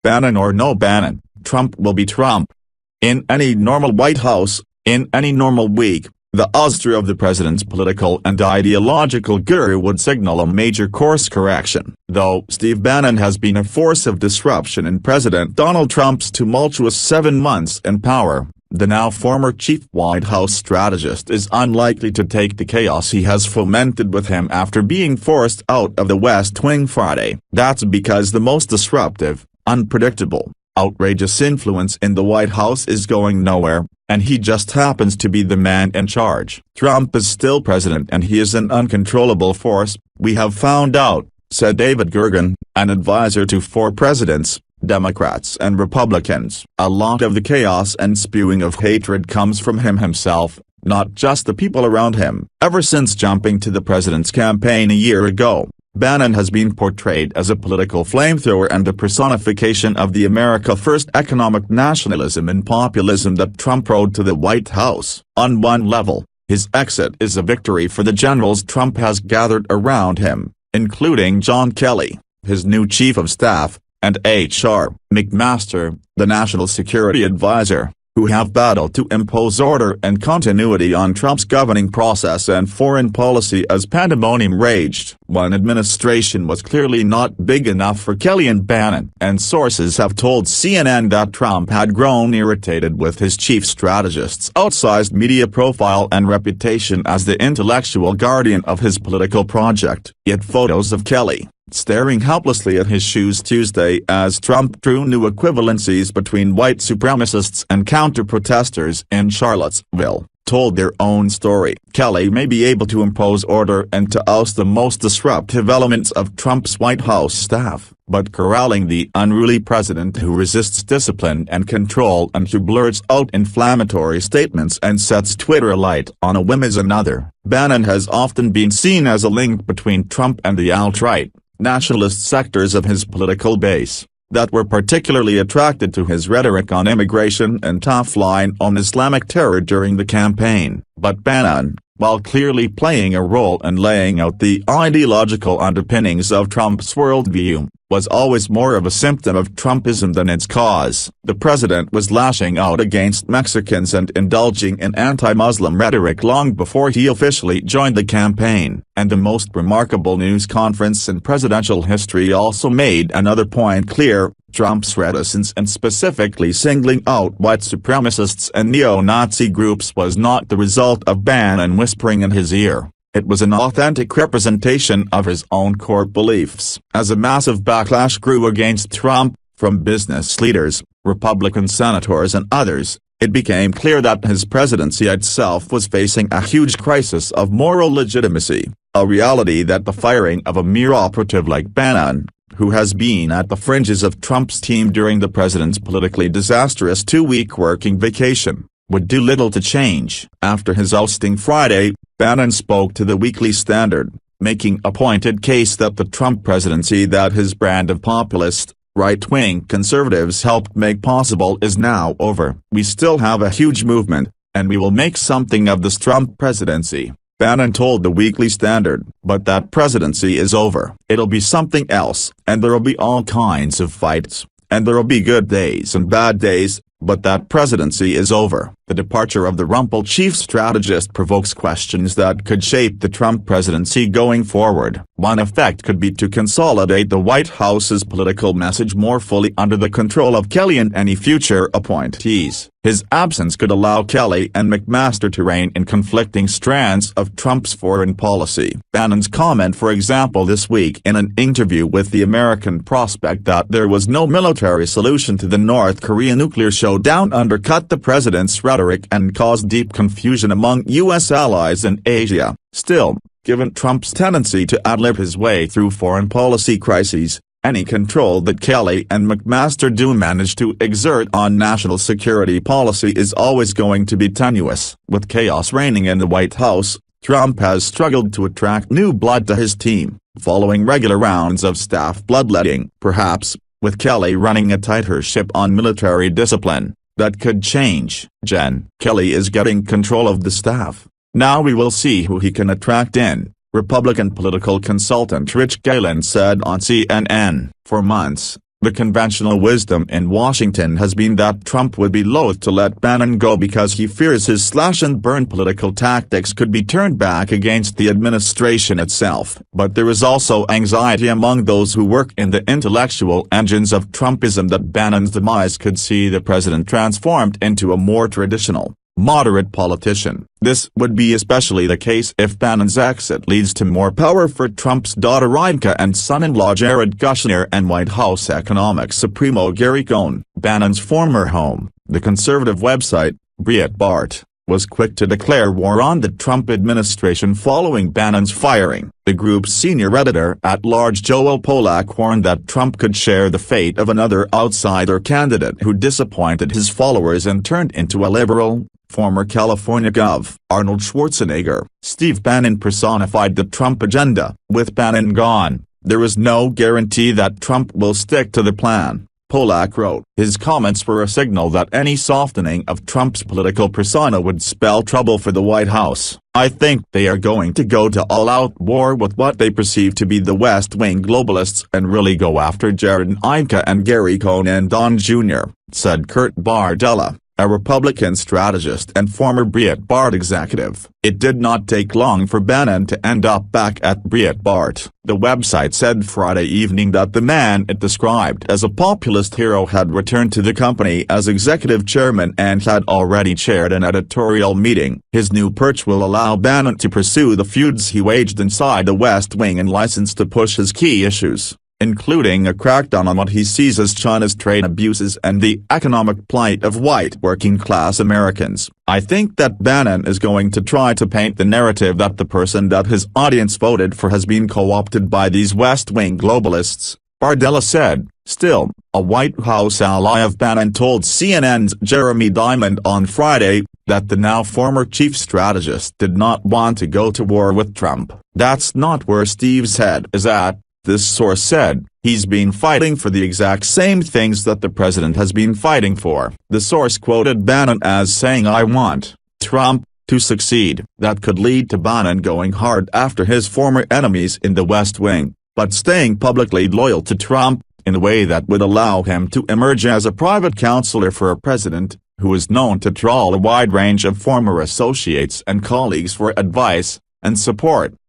Bannon or no Bannon, Trump will be Trump. In any normal White House, in any normal week, the ouster of the president's political and ideological guru would signal a major course correction. Though Steve Bannon has been a force of disruption in President Donald Trump's tumultuous 7 months in power, the now former chief White House strategist is unlikely to take the chaos he has fomented with him after being forced out of the West Wing Friday. That's because the most disruptive, unpredictable, outrageous influence in the White House is going nowhere, and he just happens to be the man in charge. Trump is still president and he is an uncontrollable force, we have found out, said David Gergen, an advisor to 4 presidents, Democrats and Republicans. A lot of the chaos and spewing of hatred comes from him himself, not just the people around him. Ever since jumping to the president's campaign a year ago, Bannon has been portrayed as a political flamethrower and the personification of the America First economic nationalism and populism that Trump rode to the White House. On one level, his exit is a victory for the generals Trump has gathered around him, including John Kelly, his new chief of staff, and H.R. McMaster, the national security advisor, who have battled to impose order and continuity on Trump's governing process and foreign policy as pandemonium raged. One administration was clearly not big enough for Kelly and Bannon, and sources have told CNN that Trump had grown irritated with his chief strategist's outsized media profile and reputation as the intellectual guardian of his political project. Yet photos of Kelly, staring helplessly at his shoes Tuesday as Trump drew new equivalencies between white supremacists and counter-protesters in Charlottesville, told their own story. Kelly may be able to impose order and to oust the most disruptive elements of Trump's White House staff, but corralling the unruly president who resists discipline and control and who blurts out inflammatory statements and sets Twitter alight on a whim is another. Bannon has often been seen as a link between Trump and the alt-right, nationalist sectors of his political base, that were particularly attracted to his rhetoric on immigration and tough line on Islamic terror during the campaign. But Bannon, while clearly playing a role in laying out the ideological underpinnings of Trump's worldview, was always more of a symptom of Trumpism than its cause. The president was lashing out against Mexicans and indulging in anti-Muslim rhetoric long before he officially joined the campaign, and the most remarkable news conference in presidential history also made another point clear: Trump's reticence and specifically singling out white supremacists and neo-Nazi groups was not the result of Bannon whispering in his ear. It was an authentic representation of his own core beliefs. As a massive backlash grew against Trump, from business leaders, Republican senators and others, it became clear that his presidency itself was facing a huge crisis of moral legitimacy, a reality that the firing of a mere operative like Bannon, who has been at the fringes of Trump's team during the president's politically disastrous 2-week working vacation, would do little to change. After his ousting Friday, Bannon spoke to the Weekly Standard, making a pointed case that the Trump presidency that his brand of populist, right-wing conservatives helped make possible is now over. We still have a huge movement, and we will make something of this Trump presidency, Bannon told the Weekly Standard. But that presidency is over. It'll be something else, and there'll be all kinds of fights, and there'll be good days and bad days, but that presidency is over. The departure of the Rumple chief strategist provokes questions that could shape the Trump presidency going forward. One effect could be to consolidate the White House's political message more fully under the control of Kelly and any future appointees. His absence could allow Kelly and McMaster to rein in conflicting strands of Trump's foreign policy. Bannon's comment, for example, this week in an interview with the American Prospect that there was no military solution to the North Korea nuclear showdown undercut the president's rhetoric and caused deep confusion among U.S. allies in Asia. Still, given Trump's tendency to ad-lib his way through foreign policy crises, any control that Kelly and McMaster do manage to exert on national security policy is always going to be tenuous. With chaos reigning in the White House, Trump has struggled to attract new blood to his team, following regular rounds of staff bloodletting. Perhaps, with Kelly running a tighter ship on military discipline, that could change. Kelly is getting control of the staff. Now we will see who he can attract in, Republican political consultant Rich Galen said on CNN. For months, The conventional wisdom in Washington has been that Trump would be loath to let Bannon go because he fears his slash-and-burn political tactics could be turned back against the administration itself. But there is also anxiety among those who work in the intellectual engines of Trumpism that Bannon's demise could see the president transformed into a more traditional, moderate politician. This would be especially the case if Bannon's exit leads to more power for Trump's daughter Ivanka and son-in-law Jared Kushner and White House economics supremo Gary Cohn. Bannon's former home, the conservative website, Breitbart, was quick to declare war on the Trump administration following Bannon's firing. The group's senior editor-at-large Joel Pollack warned that Trump could share the fate of another outsider candidate who disappointed his followers and turned into a liberal. Former California Gov. Arnold Schwarzenegger. Steve Bannon personified the Trump agenda. With Bannon gone, there is no guarantee that Trump will stick to the plan, Pollack wrote. His comments were a signal that any softening of Trump's political persona would spell trouble for the White House. I think they are going to go to all-out war with what they perceive to be the West Wing globalists and really go after Jared and Ivanka and Gary Cohn and Don Jr., said Kurt Bardella, a Republican strategist and former Breitbart executive. It did not take long for Bannon to end up back at Breitbart. The website said Friday evening that the man it described as a populist hero had returned to the company as executive chairman and had already chaired an editorial meeting. His new perch will allow Bannon to pursue the feuds he waged inside the West Wing and license to push his key issues, including a crackdown on what he sees as China's trade abuses and the economic plight of white working-class Americans. I think that Bannon is going to try to paint the narrative that the person that his audience voted for has been co-opted by these West Wing globalists, Bardella said. Still, a White House ally of Bannon told CNN's Jeremy Diamond on Friday that the now former chief strategist did not want to go to war with Trump. That's not where Steve's head is at, this source said. He's been fighting for the exact same things that the president has been fighting for. The source quoted Bannon as saying, "I want Trump to succeed." That could lead to Bannon going hard after his former enemies in the West Wing, but staying publicly loyal to Trump, in a way that would allow him to emerge as a private counselor for a president who is known to trawl a wide range of former associates and colleagues for advice and support.